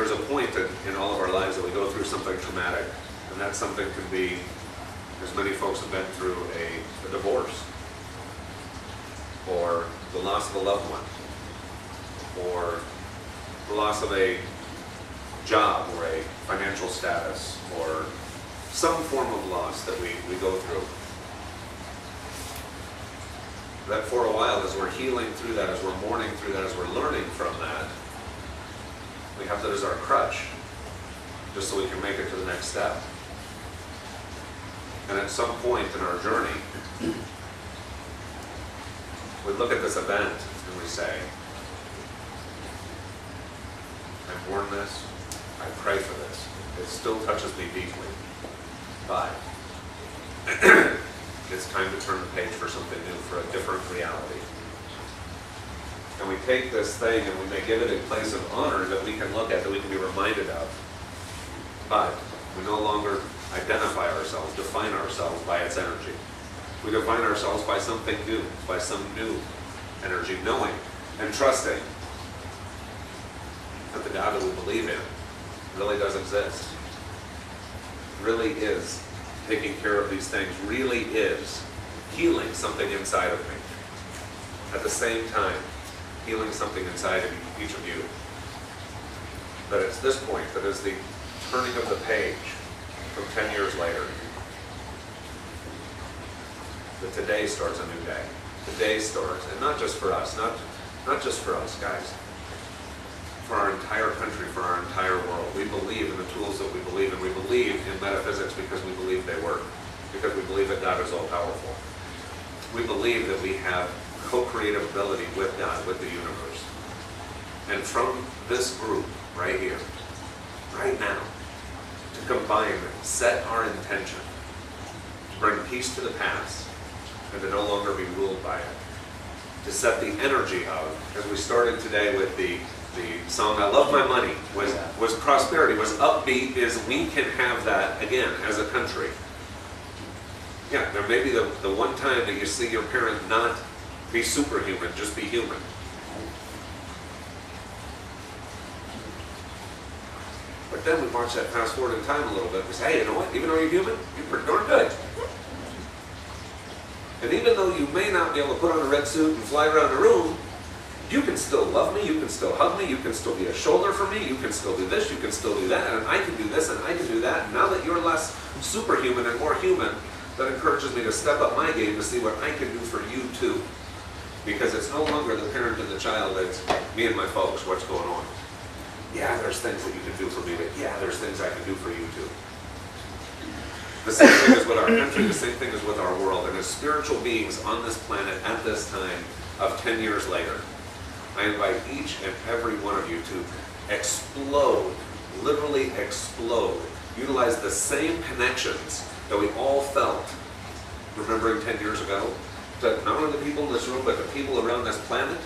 there's a point in all of our lives that we go through something traumatic, and that something can be, as many folks have been through, a divorce, or the loss of a loved one, or the loss of a job or a financial status, or some form of loss that we go through. That for a while, as we're healing through that, as we're mourning through that, as we're learning from that, we have that as our crutch, just so we can make it to the next step. And at some point in our journey, we look at this event and we say, I mourn this, I pray for this, it still touches me deeply, but it's time to turn the page for something new, for a different reality. And we take this thing and we may give it a place of honor that we can look at, that we can be reminded of. But we no longer identify ourselves, define ourselves by its energy. We define ourselves by something new, by some new energy, knowing and trusting that the God that we believe in really does exist, really is taking care of these things, really is healing something inside of me. At the same time, healing something inside of each of you. That it's this point that is the turning of the page from 10 years later. That today starts a new day. Today starts, and not just for us, not just for us, guys. For our entire country, for our entire world. We believe in the tools that we believe in. We believe in metaphysics because we believe they work. Because we believe that God is all-powerful. We believe that we have co-creative ability with God, with the universe. And from this group, right here, right now, to combine, set our intention, to bring peace to the past, and to no longer be ruled by it. To set the energy of, as we started today with the song, I Love My Money, was prosperity, was upbeat, is we can have that again as a country. Yeah, there may be the one time that you see your parent not be superhuman, just be human. But then we march that fast forward in time a little bit and say, hey, you know what, even though you're human, you're pretty darn good. And even though you may not be able to put on a red suit and fly around the room, you can still love me, you can still hug me, you can still be a shoulder for me, you can still do this, you can still do that, and I can do this and I can do that. And now that you're less superhuman and more human, that encourages me to step up my game to see what I can do for you too. Because it's no longer the parent and the child, it's me and my folks, what's going on. Yeah, there's things that you can do for me, but yeah, there's things I can do for you too. The same thing is with our country, the same thing is with our world. And as spiritual beings on this planet at this time of 10 years later, I invite each and every one of you to explode, literally explode, utilize the same connections that we all felt, remembering 10 years ago, to not only the people in this room, but the people around this planet,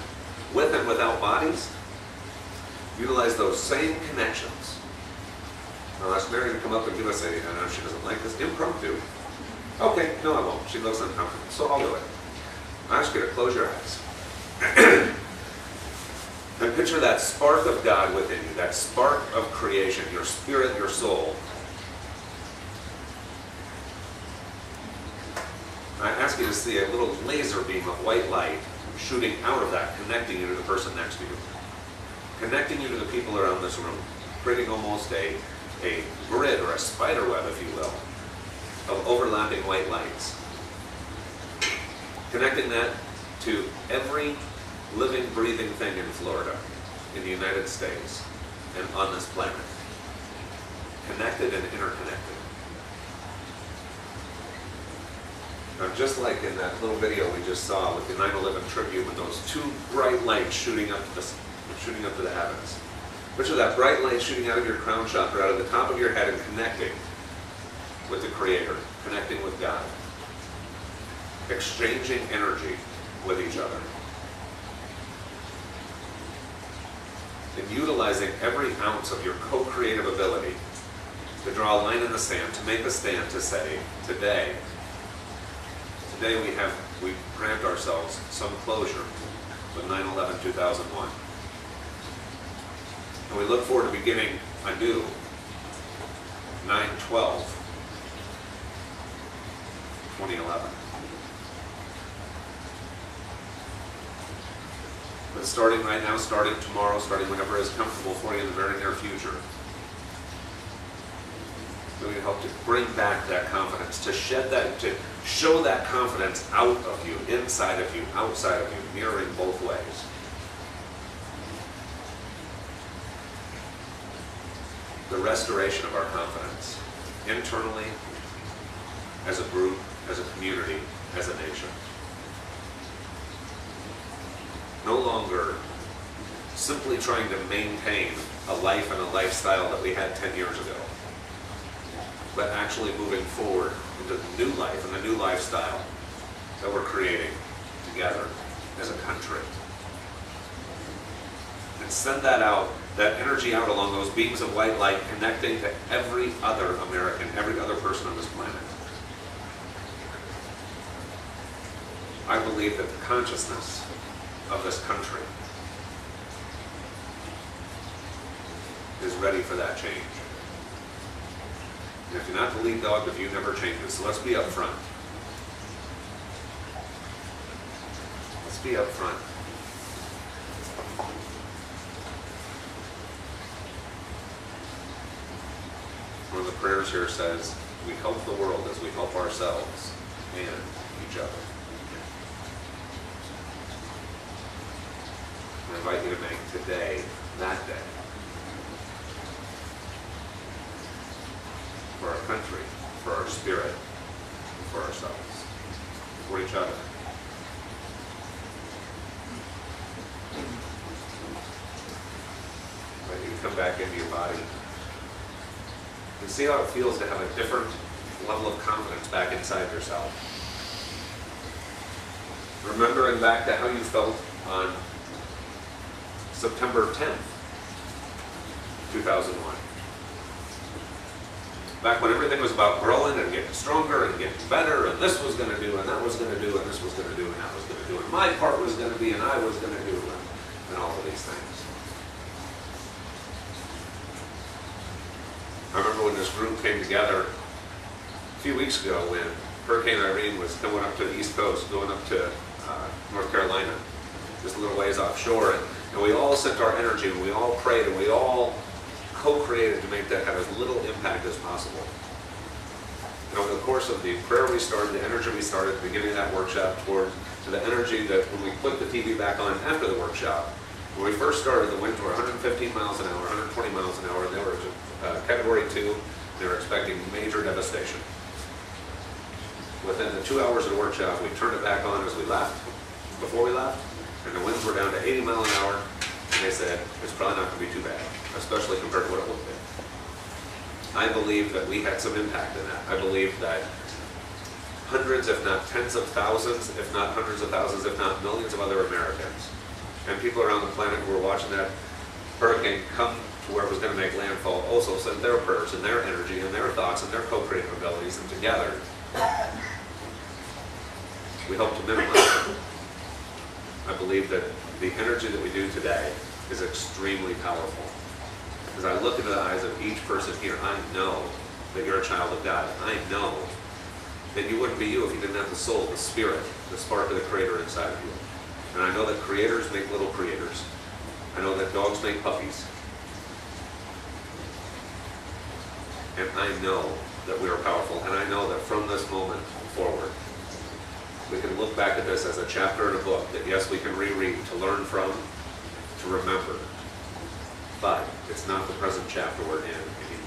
with and without bodies, utilize those same connections. I'll ask Mary to come up and give us I know she doesn't like this, impromptu. Okay, no I won't, she looks uncomfortable, so I'll do it. I'll ask you to close your eyes. And picture that spark of God within you, that spark of creation, your spirit, your soul. I ask you to see a little laser beam of white light shooting out of that, connecting you to the person next to you. Connecting you to the people around this room, creating almost a grid or a spider web, if you will, of overlapping white lights. Connecting that to every living, breathing thing in Florida, in the United States, and on this planet. Connected and interconnected. Now, just like in that little video we just saw with the 9/11 tribute, with those two bright lights shooting up to the heavens. Picture that bright light shooting out of your crown chakra, out of the top of your head, and connecting with the Creator, connecting with God, exchanging energy with each other, and utilizing every ounce of your co-creative ability to draw a line in the sand, to make a stand, to say, today we grant ourselves some closure with 9/11/2001. And we look forward to beginning anew 9/12/2011. But starting right now, starting tomorrow, starting whenever is comfortable for you in the very near future, we hope to bring back that confidence, to shed that, to show that confidence out of you, inside of you, outside of you, mirroring both ways. The restoration of our confidence, internally, as a group, as a community, as a nation. No longer simply trying to maintain a life and a lifestyle that we had 10 years ago, but actually moving forward into the new life and the new lifestyle that we're creating together as a country. And send that out, that energy out along those beams of white light, connecting to every other American, every other person on this planet. I believe that the consciousness of this country is ready for that change. And if you're not the lead dog, the view never changes. So let's be up front. Let's be up front. One of the prayers here says, we help the world as we help ourselves and each other. I invite you to make today that day for our country, for our spirit, and for ourselves, for each other. I invite you to come back into your body and see how it feels to have a different level of confidence back inside yourself. Remembering back to how you felt on September 10th, 2001. Back when everything was about growing and getting stronger and getting better, and this was going to do, and that was going to do, and this was going to do, and that was going to do, and my part was going to be, and I was going to do, and all of these things. I remember when this group came together a few weeks ago when Hurricane Irene was coming up to the East Coast, going up to North Carolina, just a little ways offshore, and we all sent our energy, and we all prayed, and we all co-created to make that have as little impact as possible. And over the course of the prayer we started, the energy we started at the beginning of that workshop, to the energy that when we put the TV back on after the workshop, when we first started, the winds were 115 miles an hour, 120 miles an hour, and they were Category 2. They were expecting major devastation. Within the 2 hours of the workshop, we turned it back on as we left, before we left, and the winds were down to 80 miles an hour, and they said, it's probably not going to be too bad, especially compared to what it would have been. I believe that we had some impact in that. I believe that hundreds, if not tens of thousands, if not hundreds of thousands, if not millions of other Americans, and people around the planet who were watching that hurricane come to where it was going to make landfall also sent their prayers and their energy and their thoughts and their co-creative abilities, and together we hope to minimize it. I believe that the energy that we do today is extremely powerful. As I look into the eyes of each person here, I know that you're a child of God. I know that you wouldn't be you if you didn't have the soul, the spirit, the spark of the Creator inside of you. And I know that creators make little creators. I know that dogs make puppies. And I know that we are powerful. And I know that from this moment forward, we can look back at this as a chapter in a book that, yes, we can reread, to learn from, to remember. But it's not the present chapter we're in anymore.